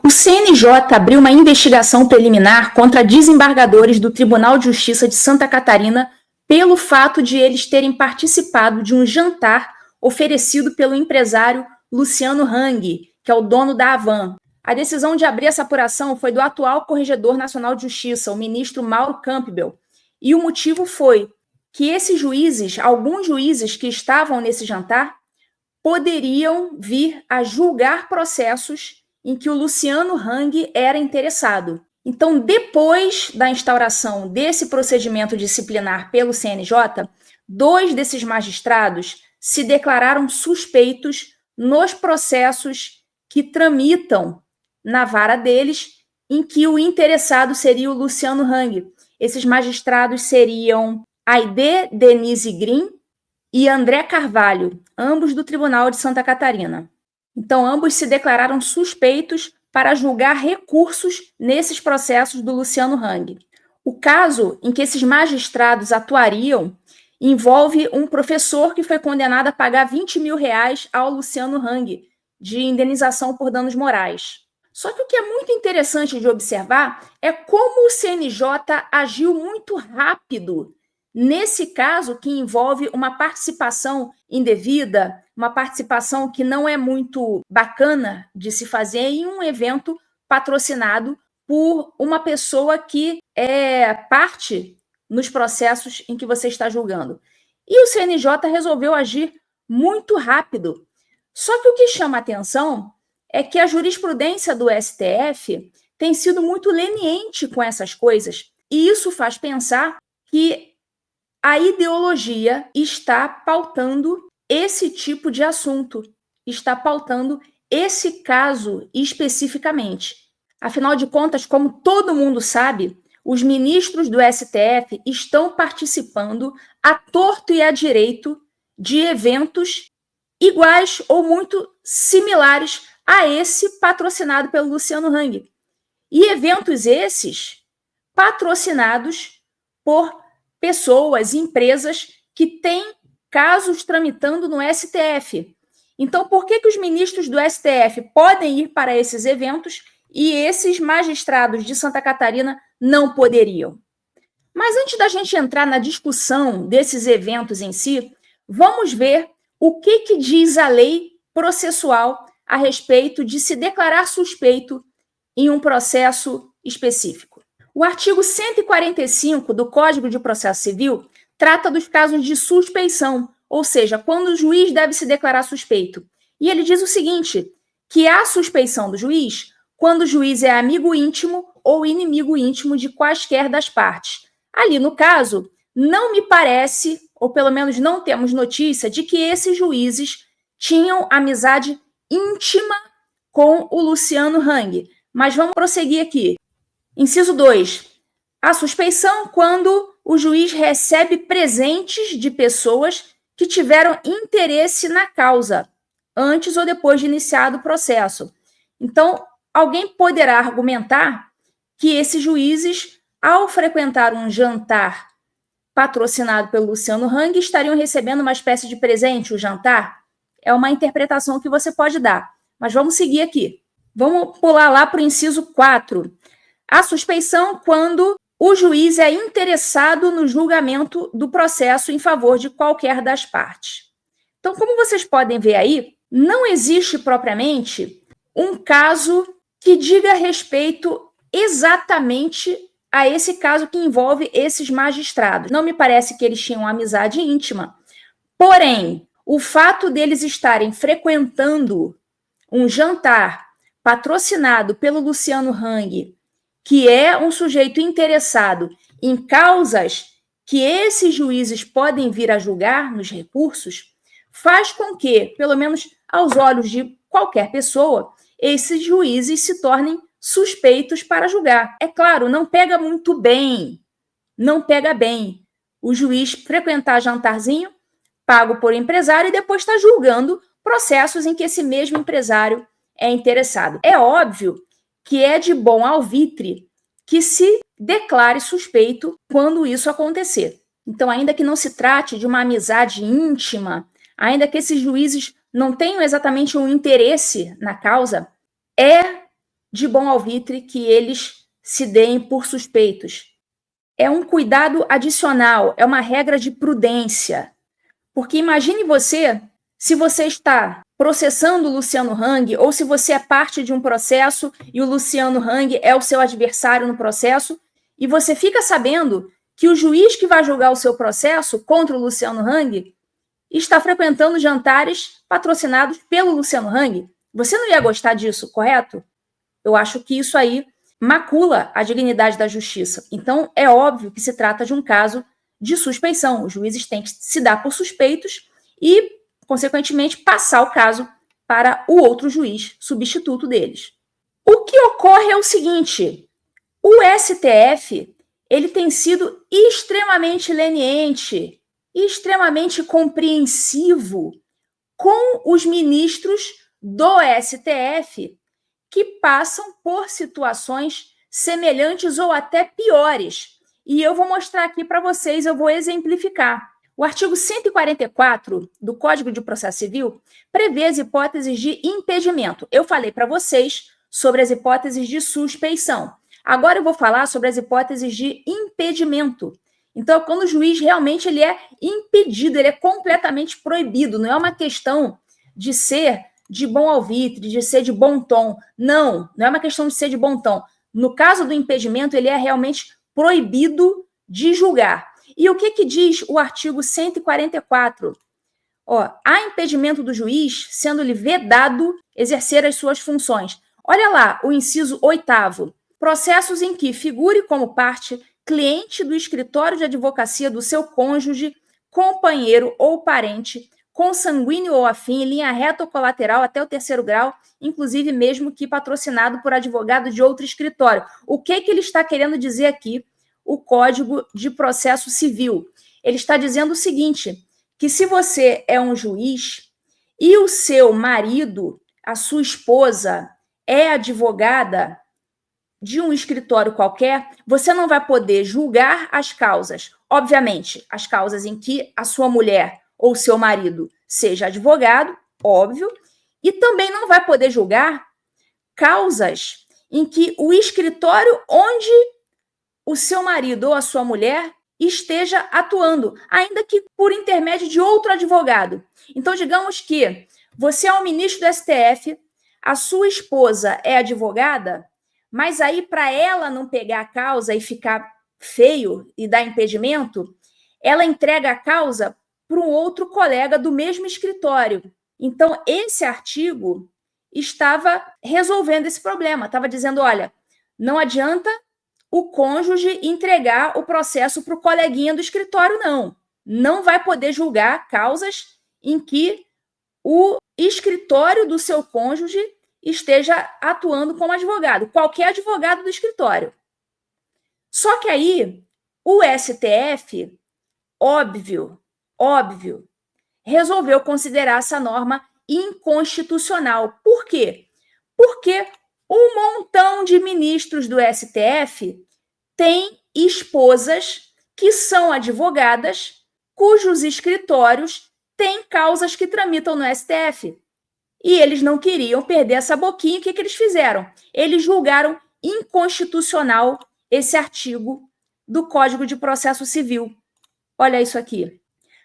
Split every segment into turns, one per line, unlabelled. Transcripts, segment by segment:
O CNJ abriu uma investigação preliminar contra desembargadores do Tribunal de Justiça de Santa Catarina pelo fato de eles terem participado de um jantar oferecido pelo empresário Luciano Hang, que é o dono da Havan. A decisão de abrir essa apuração foi do atual Corregedor Nacional de Justiça, o ministro Mauro Campbell, e o motivo foi que esses juízes, alguns juízes que estavam nesse jantar, poderiam vir a julgar processos em que o Luciano Hang era interessado. Então, depois da instauração desse procedimento disciplinar pelo CNJ, 2 desses magistrados se declararam suspeitos nos processos que tramitam na vara deles, em que o interessado seria o Luciano Hang. Esses magistrados seriam Aide Denise Green e André Carvalho, ambos do Tribunal de Santa Catarina. Então, ambos se declararam suspeitos para julgar recursos nesses processos do Luciano Hang. O caso em que esses magistrados atuariam envolve um professor que foi condenado a pagar R$20 mil ao Luciano Hang de indenização por danos morais. Só que o que é muito interessante de observar é como o CNJ agiu muito rápido nesse caso que envolve uma participação indevida, uma participação que não é muito bacana de se fazer em um evento patrocinado por uma pessoa que é parte nos processos em que você está julgando. E o CNJ resolveu agir muito rápido. Só que o que chama a atenção é que a jurisprudência do STF tem sido muito leniente com essas coisas, e isso faz pensar que a ideologia está pautando esse tipo de assunto, está pautando esse caso especificamente. Afinal de contas, como todo mundo sabe, os ministros do STF estão participando à torto e à direito de eventos iguais ou muito similares a esse patrocinado pelo Luciano Hang. E eventos esses patrocinados por pessoas, empresas que têm casos tramitando no STF. Então, por que os ministros do STF podem ir para esses eventos e esses magistrados de Santa Catarina não poderiam? Mas antes da gente entrar na discussão desses eventos em si, vamos ver o que diz a lei processual a respeito de se declarar suspeito em um processo específico. O artigo 145 do Código de Processo Civil trata dos casos de suspeição, ou seja, quando o juiz deve se declarar suspeito. E ele diz o seguinte, que há suspeição do juiz quando o juiz é amigo íntimo ou inimigo íntimo de quaisquer das partes. Ali, no caso, não me parece, ou pelo menos não temos notícia, de que esses juízes tinham amizade íntima com o Luciano Hang. Mas vamos prosseguir aqui. Inciso 2. A suspeição quando o juiz recebe presentes de pessoas que tiveram interesse na causa, antes ou depois de iniciado o processo. Então, alguém poderá argumentar que esses juízes, ao frequentar um jantar patrocinado pelo Luciano Hang, estariam recebendo uma espécie de presente, o jantar? É uma interpretação que você pode dar. Mas vamos seguir aqui. Vamos pular lá para o inciso 4. A suspeição quando o juiz é interessado no julgamento do processo em favor de qualquer das partes. Então, como vocês podem ver aí, não existe propriamente um caso que diga respeito exatamente a esse caso que envolve esses magistrados. Não me parece que eles tinham amizade íntima. Porém, o fato deles estarem frequentando um jantar patrocinado pelo Luciano Hang, que é um sujeito interessado em causas que esses juízes podem vir a julgar nos recursos, faz com que, pelo menos aos olhos de qualquer pessoa, esses juízes se tornem suspeitos para julgar. É claro, não pega muito bem, não pega bem o juiz frequentar jantarzinho pago por empresário e depois está julgando processos em que esse mesmo empresário é interessado. É óbvio que é de bom alvitre que se declare suspeito quando isso acontecer. Então, ainda que não se trate de uma amizade íntima, ainda que esses juízes não tenham exatamente um interesse na causa, é de bom alvitre que eles se deem por suspeitos. É um cuidado adicional, é uma regra de prudência. Porque imagine você, se você está processando o Luciano Hang, ou se você é parte de um processo e o Luciano Hang é o seu adversário no processo, e você fica sabendo que o juiz que vai julgar o seu processo contra o Luciano Hang está frequentando jantares patrocinados pelo Luciano Hang. Você não ia gostar disso, correto? Eu acho que isso aí macula a dignidade da justiça. Então, é óbvio que se trata de um caso de suspeição. Os juízes têm que se dar por suspeitos e, consequentemente, passar o caso para o outro juiz substituto deles. O que ocorre é o seguinte: o STF ele tem sido extremamente leniente, extremamente compreensivo com os ministros do STF que passam por situações semelhantes ou até piores. E eu vou mostrar aqui para vocês, eu vou exemplificar. O artigo 144 do Código de Processo Civil prevê as hipóteses de impedimento. Eu falei para vocês sobre as hipóteses de suspeição. Agora eu vou falar sobre as hipóteses de impedimento. Então, quando o juiz realmente ele é impedido, ele é completamente proibido, não é uma questão de ser de bom alvitre, de ser de bom tom. Não é uma questão de ser de bom tom. No caso do impedimento, ele é realmente proibido de julgar. E o que diz o artigo 144? Há impedimento do juiz, sendo-lhe vedado exercer as suas funções. Olha lá, o inciso 8º. Processos em que figure como parte cliente do escritório de advocacia do seu cônjuge, companheiro ou parente, consanguíneo ou afim, em linha reta ou colateral até o 3º grau, inclusive mesmo que patrocinado por advogado de outro escritório. O que ele está querendo dizer aqui, o Código de Processo Civil? Ele está dizendo o seguinte, que se você é um juiz e o seu marido, a sua esposa, é advogada de um escritório qualquer, você não vai poder julgar as causas. Obviamente, as causas em que a sua mulher ou seu marido seja advogado, óbvio, e também não vai poder julgar causas em que o escritório onde o seu marido ou a sua mulher esteja atuando, ainda que por intermédio de outro advogado. Então, digamos que você é um ministro do STF, a sua esposa é advogada, mas aí, para ela não pegar a causa e ficar feio e dar impedimento, ela entrega a causa para um outro colega do mesmo escritório. Então, esse artigo estava resolvendo esse problema, estava dizendo, olha, não adianta o cônjuge entregar o processo para o coleguinha do escritório, não. Não vai poder julgar causas em que o escritório do seu cônjuge esteja atuando como advogado, qualquer advogado do escritório. Só que aí, o STF, óbvio, resolveu considerar essa norma inconstitucional. Por quê? Porque um montão de ministros do STF tem esposas que são advogadas, cujos escritórios têm causas que tramitam no STF. E eles não queriam perder essa boquinha. O que eles fizeram? Eles julgaram inconstitucional esse artigo do Código de Processo Civil. Olha isso aqui.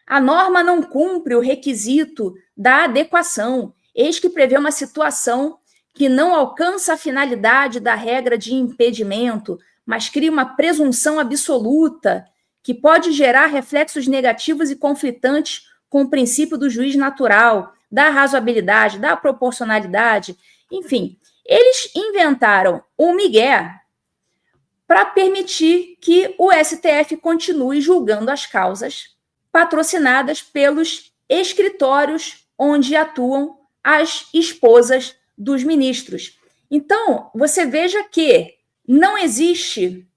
A norma não cumpre o requisito da adequação, eis que prevê uma situação que não alcança a finalidade da regra de impedimento, mas cria uma presunção absoluta que pode gerar reflexos negativos e conflitantes com o princípio do juiz natural, da razoabilidade, da proporcionalidade. Enfim, eles inventaram um migué para permitir que o STF continue julgando as causas patrocinadas pelos escritórios onde atuam as esposas dos ministros. Então, você veja que não existe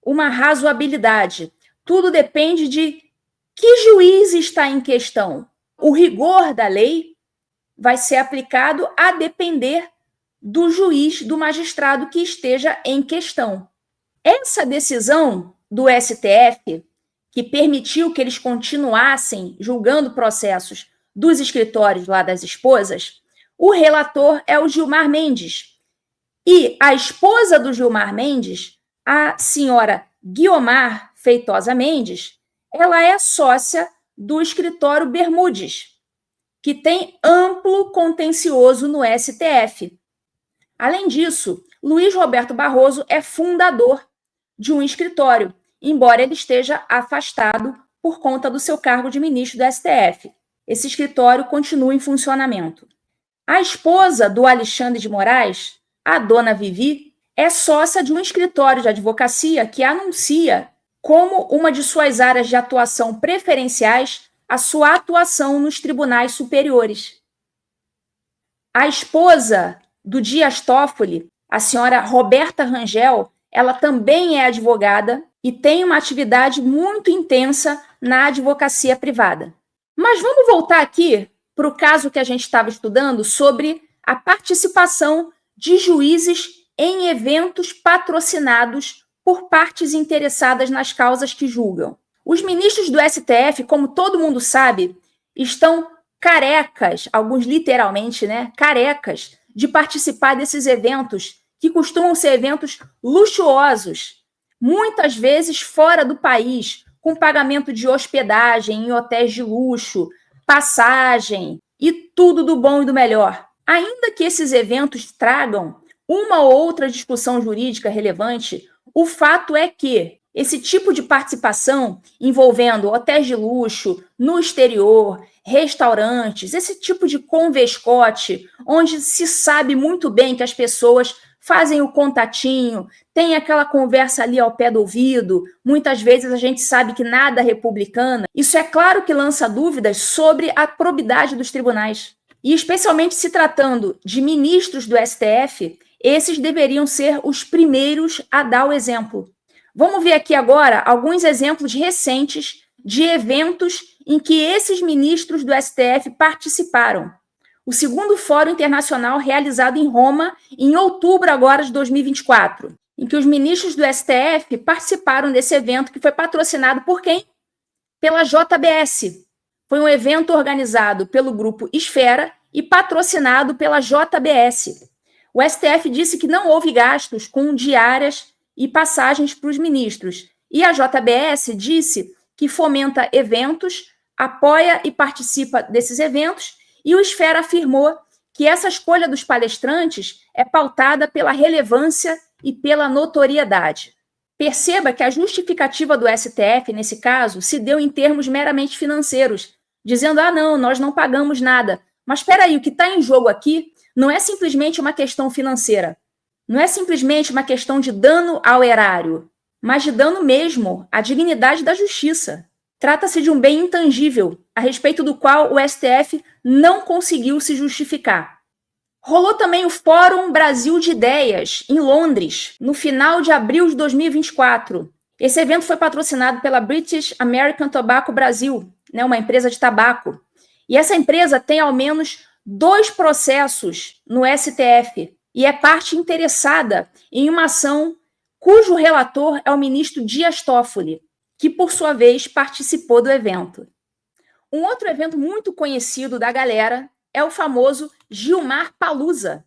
uma razoabilidade. Tudo depende de que juiz está em questão. O rigor da lei vai ser aplicado a depender do juiz, do magistrado que esteja em questão. Essa decisão do STF, que permitiu que eles continuassem julgando processos dos escritórios lá das esposas, o relator é o Gilmar Mendes. E a esposa do Gilmar Mendes, a senhora Guiomar Feitosa Mendes, ela é sócia do escritório Bermudes, que tem amplo contencioso no STF. Além disso, Luiz Roberto Barroso é fundador de um escritório, embora ele esteja afastado por conta do seu cargo de ministro do STF. Esse escritório continua em funcionamento. A esposa do Alexandre de Moraes, a dona Vivi, é sócia de um escritório de advocacia que anuncia como uma de suas áreas de atuação preferenciais a sua atuação nos tribunais superiores. A esposa do Dias Toffoli, a senhora Roberta Rangel, ela também é advogada e tem uma atividade muito intensa na advocacia privada. Mas vamos voltar aqui para o caso que a gente estava estudando sobre a participação de juízes em eventos patrocinados por partes interessadas nas causas que julgam. Os ministros do STF, como todo mundo sabe, estão carecas, alguns literalmente, carecas, de participar desses eventos, que costumam ser eventos luxuosos, muitas vezes fora do país, com pagamento de hospedagem em hotéis de luxo, passagem e tudo do bom e do melhor. Ainda que esses eventos tragam uma ou outra discussão jurídica relevante, o fato é que esse tipo de participação envolvendo hotéis de luxo no exterior, restaurantes, esse tipo de convescote, onde se sabe muito bem que as pessoas fazem o contatinho, tem aquela conversa ali ao pé do ouvido, muitas vezes a gente sabe que nada é republicana. Isso é claro que lança dúvidas sobre a probidade dos tribunais. E especialmente se tratando de ministros do STF, esses deveriam ser os primeiros a dar o exemplo. Vamos ver aqui agora alguns exemplos recentes de eventos em que esses ministros do STF participaram. O segundo Fórum Internacional realizado em Roma em outubro agora de 2024, em que os ministros do STF participaram desse evento que foi patrocinado por quem? Pela JBS. Foi um evento organizado pelo grupo Esfera e patrocinado pela JBS. O STF disse que não houve gastos com diárias e passagens para os ministros. E a JBS disse que fomenta eventos, apoia e participa desses eventos, e o Esfera afirmou que essa escolha dos palestrantes é pautada pela relevância e pela notoriedade. Perceba que a justificativa do STF, nesse caso, se deu em termos meramente financeiros, dizendo, não, nós não pagamos nada. Mas espera aí, o que está em jogo aqui não é simplesmente uma questão financeira, não é simplesmente uma questão de dano ao erário, mas de dano mesmo à dignidade da justiça. Trata-se de um bem intangível, a respeito do qual o STF não conseguiu se justificar. Rolou também o Fórum Brasil de Ideias, em Londres, no final de abril de 2024. Esse evento foi patrocinado pela British American Tobacco Brasil, uma empresa de tabaco. E essa empresa tem ao menos 2 processos no STF e é parte interessada em uma ação cujo relator é o ministro Dias Toffoli, que, por sua vez, participou do evento. Um outro evento muito conhecido da galera é o famoso Gilmar Palusa,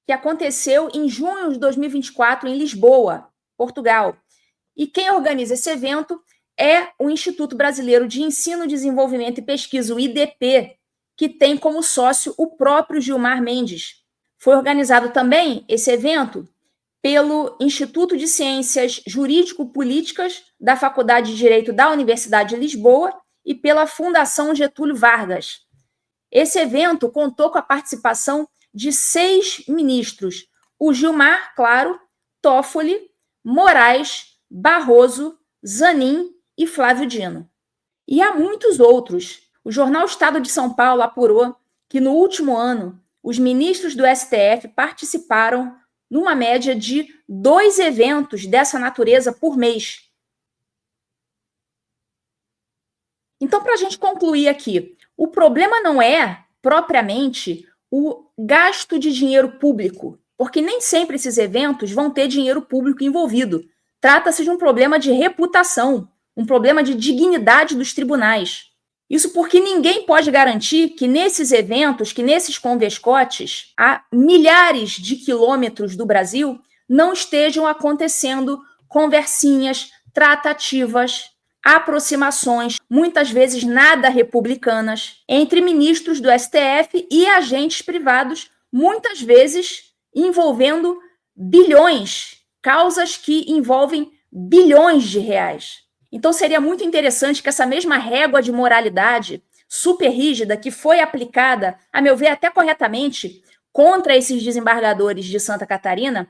que aconteceu em junho de 2024 em Lisboa, Portugal. E quem organiza esse evento é o Instituto Brasileiro de Ensino, Desenvolvimento e Pesquisa, o IDP, que tem como sócio o próprio Gilmar Mendes. Foi organizado também esse evento pelo Instituto de Ciências Jurídico-Políticas da Faculdade de Direito da Universidade de Lisboa e pela Fundação Getúlio Vargas. Esse evento contou com a participação de 6 ministros: o Gilmar, claro, Toffoli, Moraes, Barroso, Zanin e Flávio Dino. E há muitos outros. O jornal Estado de São Paulo apurou que no último ano os ministros do STF participaram numa média de 2 eventos dessa natureza por mês. Então, para a gente concluir aqui, o problema não é, propriamente, o gasto de dinheiro público, porque nem sempre esses eventos vão ter dinheiro público envolvido. Trata-se de um problema de reputação, um problema de dignidade dos tribunais. Isso porque ninguém pode garantir que nesses eventos, que nesses convescotes, a milhares de quilômetros do Brasil, não estejam acontecendo conversinhas, tratativas, aproximações, muitas vezes nada republicanas, entre ministros do STF e agentes privados, muitas vezes envolvendo bilhões, causas que envolvem bilhões de reais. Então seria muito interessante que essa mesma régua de moralidade super rígida que foi aplicada, a meu ver até corretamente, contra esses desembargadores de Santa Catarina,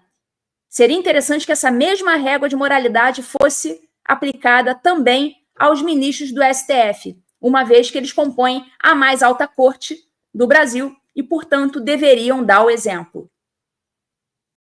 seria interessante que essa mesma régua de moralidade fosse aplicada também aos ministros do STF, uma vez que eles compõem a mais alta corte do Brasil e, portanto, deveriam dar o exemplo.